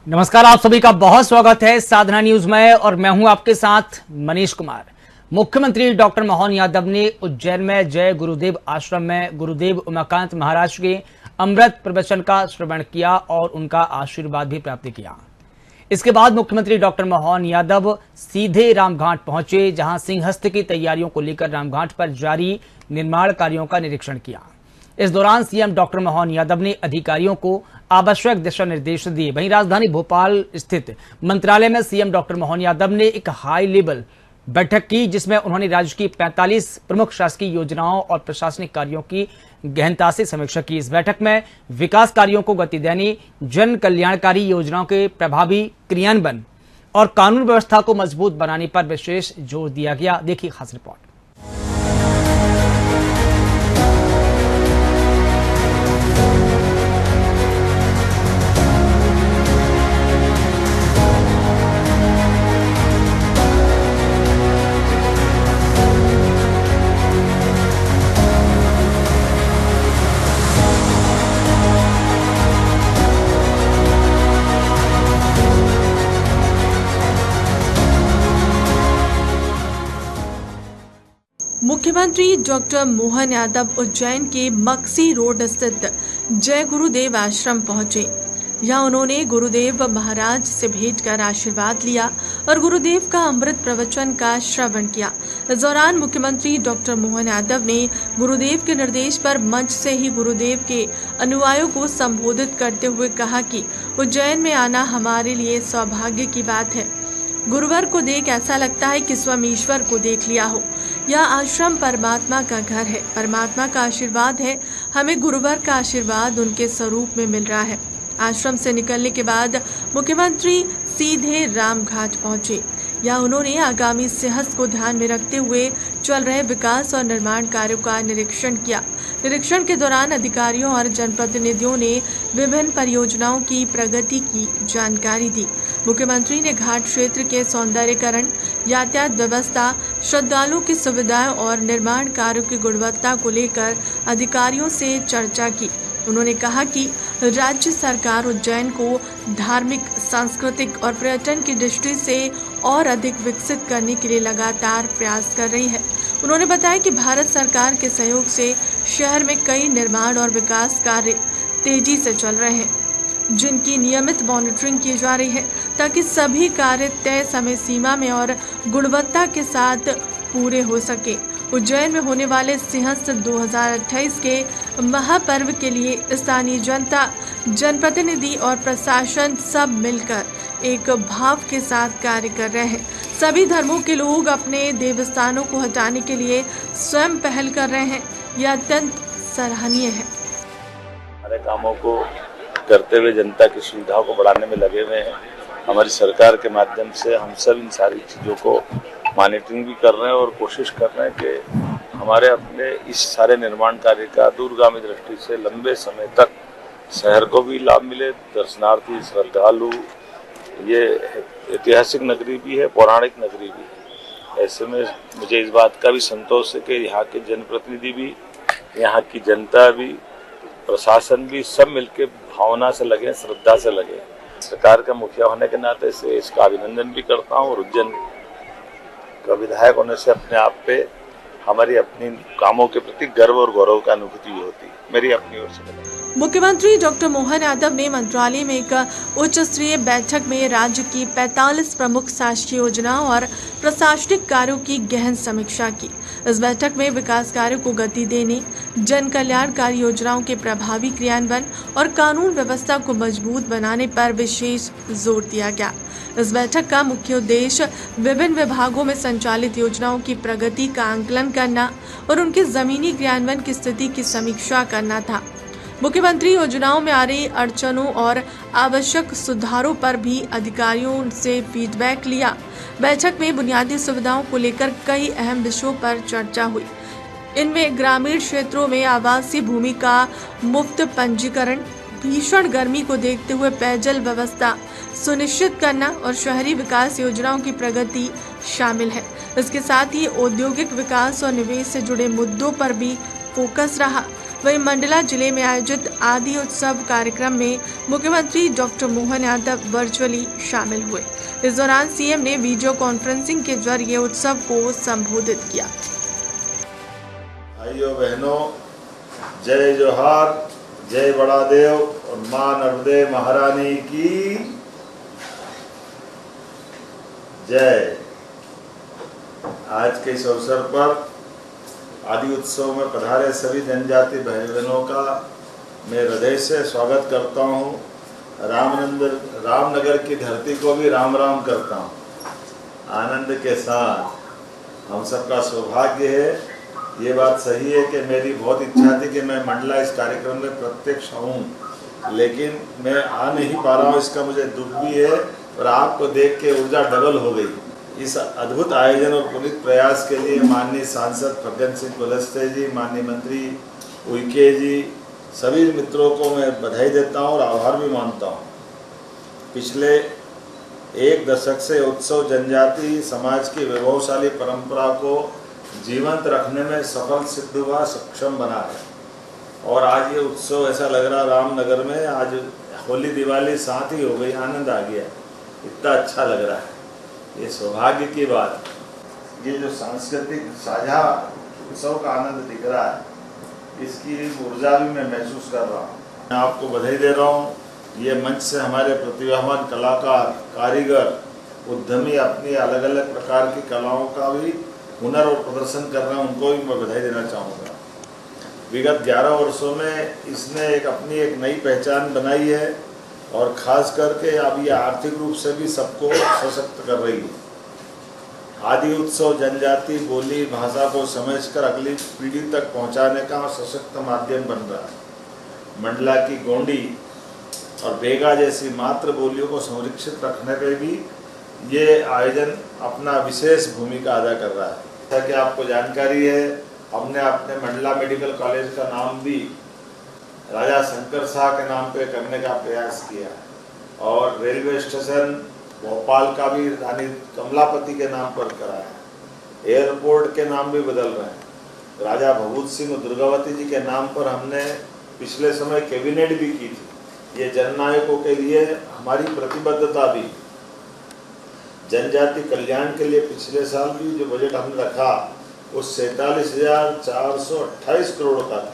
नमस्कार, आप सभी का बहुत स्वागत है साधना न्यूज में और मैं हूं आपके साथ मनीष कुमार। मुख्यमंत्री डॉक्टर मोहन यादव ने उज्जैन में जय गुरुदेव आश्रम में गुरुदेव उमाकांत महाराज के अमृत प्रवचन का श्रवण किया और उनका आशीर्वाद भी प्राप्त किया। इसके बाद मुख्यमंत्री डॉक्टर मोहन यादव सीधे रामघाट पहुंचे, जहां सिंहस्थ की तैयारियों को लेकर रामघाट पर जारी निर्माण कार्यों का निरीक्षण किया। इस दौरान सीएम डॉक्टर मोहन यादव ने अधिकारियों को आवश्यक दिशा निर्देश दिए। वहीं राजधानी भोपाल स्थित मंत्रालय में सीएम डॉक्टर मोहन यादव ने एक हाई लेवल बैठक की, जिसमें उन्होंने राज्य की 45 प्रमुख शासकीय योजनाओं और प्रशासनिक कार्यों की गहनता से समीक्षा की। इस बैठक में विकास कार्यों को गति देने, जन कल्याणकारी योजनाओं के प्रभावी क्रियान्वयन और कानून व्यवस्था को मजबूत बनाने पर विशेष जोर दिया गया। देखिए खास रिपोर्ट। मुख्यमंत्री डॉक्टर मोहन यादव उज्जैन के मक्सी रोड स्थित जय गुरुदेव आश्रम पहुंचे। यहां उन्होंने गुरुदेव महाराज से भेंट कर आशीर्वाद लिया और गुरुदेव का अमृत प्रवचन का श्रवण किया। इस दौरान मुख्यमंत्री डॉक्टर मोहन यादव ने गुरुदेव के निर्देश पर मंच से ही गुरुदेव के अनुयायियों को संबोधित करते हुए कहा कि उज्जैन में आना हमारे लिए सौभाग्य की बात है। गुरुवर को देख ऐसा लगता है कि स्वयं ईश्वर को देख लिया हो। यह आश्रम परमात्मा का घर है, परमात्मा का आशीर्वाद है। हमें गुरुवर का आशीर्वाद उनके स्वरूप में मिल रहा है। आश्रम से निकलने के बाद मुख्यमंत्री सीधे रामघाट पहुंचे। यहाँ उन्होंने आगामी सिंहस्थ को ध्यान में रखते हुए चल रहे विकास और निर्माण कार्यों का निरीक्षण किया। निरीक्षण के दौरान अधिकारियों और जनप्रतिनिधियों ने विभिन्न परियोजनाओं की प्रगति की जानकारी दी। मुख्यमंत्री ने घाट क्षेत्र के सौंदर्यीकरण, यातायात व्यवस्था, श्रद्धालुओं की सुविधाएं और निर्माण कार्यों की गुणवत्ता को लेकर अधिकारियों से चर्चा की। उन्होंने कहा कि राज्य सरकार उज्जैन को धार्मिक, सांस्कृतिक और पर्यटन की दृष्टि से और अधिक विकसित करने के लिए लगातार प्रयास कर रही है। उन्होंने बताया कि भारत सरकार के सहयोग से शहर में कई निर्माण और विकास कार्य तेजी से चल रहे हैं, जिनकी नियमित मॉनिटरिंग की जा रही है ताकि सभी कार्य तय समय सीमा में और गुणवत्ता के साथ पूरे हो सके। उज्जैन में होने वाले सिंहस्थ 2028 के महापर्व के लिए स्थानीय जनता, जनप्रतिनिधि और प्रशासन सब मिलकर एक भाव के साथ कार्य कर रहे हैं। सभी धर्मों के लोग अपने देवस्थानों को हटाने के लिए स्वयं पहल कर रहे हैं। यह अत्यंत सराहनीय है। हमारे कामों को करते हुए जनता की सुविधाओं को बढ़ाने में लगे हुए हैं। हमारी सरकार के माध्यम से हम सब इन सारी चीज़ों को मॉनिटरिंग भी कर रहे हैं और कोशिश कर रहे हैं कि हमारे अपने इस सारे निर्माण कार्य का दूरगामी दृष्टि से लंबे समय तक शहर को भी लाभ मिले, दर्शनार्थी, श्रद्धालु। ये ऐतिहासिक नगरी भी है, पौराणिक नगरी भी है। ऐसे में मुझे इस बात का भी संतोष है कि यहाँ के जनप्रतिनिधि भी, यहाँ की जनता भी, प्रशासन भी सब मिलकर भावना से लगे, श्रद्धा से लगे। सरकार का मुखिया होने के नाते से इसका अभिनंदन भी करता हूँ और उज्जैन का विधायक होने से अपने आप पे हमारी अपनी कामों के प्रति गर्व और गौरव का अनुभूति होती है। मेरी अपनी ओर से। मुख्यमंत्री डॉक्टर मोहन यादव ने मंत्रालय में एक उच्च स्तरीय बैठक में राज्य की 45 प्रमुख शासकीय योजनाओं और प्रशासनिक कार्यों की गहन समीक्षा की। इस बैठक में विकास कार्यों को गति देने, जन कल्याणकारी योजनाओं के प्रभावी क्रियान्वयन और कानून व्यवस्था को मजबूत बनाने पर विशेष जोर दिया गया। इस बैठक का मुख्य उद्देश्य विभिन्न विभागों में संचालित योजनाओं की प्रगति का आंकलन करना और उनके जमीनी क्रियान्वयन की स्थिति की समीक्षा करना था। मुख्यमंत्री योजनाओं में आ रही अड़चनों और आवश्यक सुधारों पर भी अधिकारियों से फीडबैक लिया। बैठक में बुनियादी सुविधाओं को लेकर कई अहम विषयों पर चर्चा हुई। इनमें ग्रामीण क्षेत्रों में आवासीय भूमि का मुफ्त पंजीकरण, भीषण गर्मी को देखते हुए पेयजल व्यवस्था सुनिश्चित करना और शहरी विकास योजनाओं की प्रगति शामिल है। इसके साथ ही औद्योगिक विकास और निवेश से जुड़े मुद्दों पर भी फोकस रहा। वहीं मंडला जिले में आयोजित आदि उत्सव कार्यक्रम में मुख्यमंत्री डॉक्टर मोहन यादव वर्चुअली शामिल हुए। इस दौरान सीएम ने वीडियो कॉन्फ्रेंसिंग के जरिए उत्सव को संबोधित किया। भाइयों बहनों, जय जोहार, जय बड़ा देव और मां नर्मदे महारानी की जय। आज के इस अवसर पर आदि उत्सव में पधारे सभी जनजाति भाई बहनों का मैं हृदय से स्वागत करता हूँ। रामनगर की धरती को भी राम राम करता हूँ। आनंद के साथ हम सबका सौभाग्य है। ये बात सही है कि मेरी बहुत इच्छा थी कि मैं मंडला इस कार्यक्रम में प्रत्यक्ष आऊँ, लेकिन मैं आ नहीं पा रहा हूँ। इसका मुझे दुख भी है और आपको देख के ऊर्जा डबल हो गई। इस अद्भुत आयोजन और पुनीत प्रयास के लिए माननीय सांसद फग्गन सिंह कुलस्ते जी, माननीय मंत्री उइके जी, सभी मित्रों को मैं बधाई देता हूं और आभार भी मानता हूं। पिछले एक दशक से उत्सव जनजाति समाज की वैभवशाली परंपरा को जीवंत रखने में सफल सिद्ध हुआ, सक्षम बना है। और आज ये उत्सव ऐसा लग रहा रामनगर में आज होली दिवाली साथ ही हो गई, आनंद आ गया, इतना अच्छा लग रहा है। ये सौभाग्य की बात, ये जो सांस्कृतिक साझा उत्सव का आनंद दिख रहा है, इसकी ऊर्जा भी मैं महसूस कर रहा हूँ। मैं आपको बधाई दे रहा हूँ। ये मंच से हमारे प्रतिभावान कलाकार, कारीगर, उद्यमी अपनी अलग अलग प्रकार की कलाओं का भी हुनर और प्रदर्शन कर रहे हैं, उनको भी मैं बधाई देना चाहूँगा। विगत 11 वर्षों में इसने अपनी एक नई पहचान बनाई है और खास करके अब ये आर्थिक रूप से भी सबको सशक्त कर रही है। आदि उत्सव जनजाति बोली भाषा को समझकर अगली पीढ़ी तक पहुंचाने का सशक्त माध्यम बन रहा है। मंडला की गोंडी और बेगा जैसी मातृ बोलियों को संरक्षित रखने पे भी ये आयोजन अपना विशेष भूमिका अदा कर रहा है। जैसा कि आपको जानकारी है, हमने अपने मंडला मेडिकल कॉलेज का नाम भी राजा शंकर शाह के नाम पे करने का प्रयास किया और रेलवे स्टेशन भोपाल का भी रानी कमलापति के नाम पर कराया। एयरपोर्ट के नाम भी बदल रहे हैं। राजा भभूत सिंह दुर्गावती जी के नाम पर हमने पिछले समय कैबिनेट भी की थी। ये जननायकों के लिए हमारी प्रतिबद्धता भी। जनजाति कल्याण के लिए पिछले साल भी जो बजट हमने रखा वो 47,428 करोड़ का था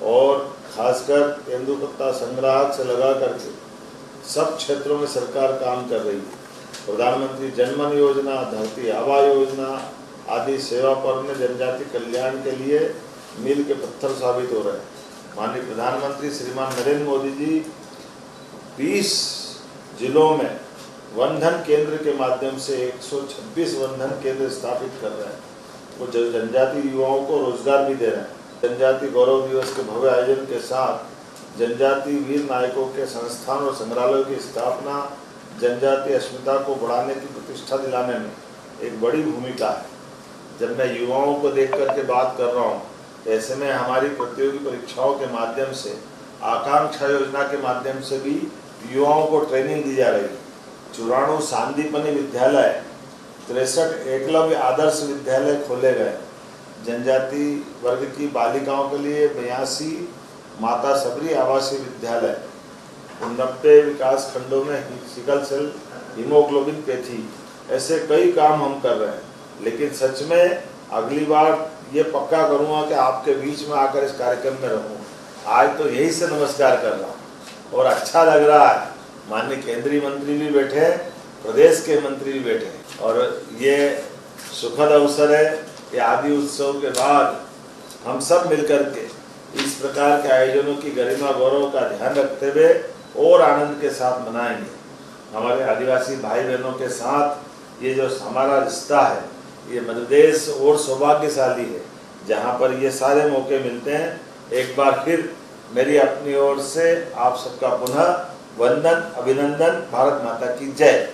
और खासकर तेंदुपत्ता संग्राहक से लगा करके सब क्षेत्रों में सरकार काम कर रही है। प्रधानमंत्री जनमन योजना, धरती आबा योजना आदि सेवा पर्व में जनजाति कल्याण के लिए मील के पत्थर साबित हो रहे हैं। माननीय प्रधानमंत्री श्रीमान नरेंद्र मोदी जी 20 जिलों में वनधन केंद्र के माध्यम से 126 वनधन केंद्र स्थापित कर रहे हैं। वो जनजाति युवाओं को रोजगार भी दे रहे हैं। जनजाति गौरव दिवस के भव्य आयोजन के साथ जनजाति वीर नायकों के संस्थान और संग्रहालयों की स्थापना जनजाति अस्मिता को बढ़ाने की प्रतिष्ठा दिलाने में एक बड़ी भूमिका है। जब मैं युवाओं को देख करके बात कर रहा हूँ, ऐसे में हमारी प्रतियोगी परीक्षाओं के माध्यम से, आकांक्षा योजना के माध्यम से भी युवाओं को ट्रेनिंग दी जा रही है। 94 सांदीपनि विद्यालय, 63 एकलव्य आदर्श विद्यालय खोले गए। जनजाति वर्ग की बालिकाओं के लिए 82 माता सबरी आवासीय विद्यालय, 90 विकास खंडों में सिकल सेल हीमोग्लोबिन पैथी, ऐसे कई काम हम कर रहे हैं। लेकिन सच में अगली बार ये पक्का करूँगा कि आपके बीच में आकर इस कार्यक्रम में रहूँ। आज तो यही से नमस्कार कर रहा हूँ और अच्छा लग रहा है। माननीय केंद्रीय मंत्री भी बैठे, प्रदेश के मंत्री भी बैठे और ये सुखद अवसर है कि आदि उत्सव के बाद हम सब मिलकर के इस प्रकार के आयोजनों की गरिमा गौरव का ध्यान रखते हुए और आनंद के साथ मनाएंगे। हमारे आदिवासी भाई बहनों के साथ ये जो हमारा रिश्ता है, ये मध्यदेश और सौभाग्यशाली है जहाँ पर ये सारे मौके मिलते हैं। एक बार फिर मेरी अपनी ओर से आप सबका पुनः वंदन, अभिनंदन। भारत माता की जय।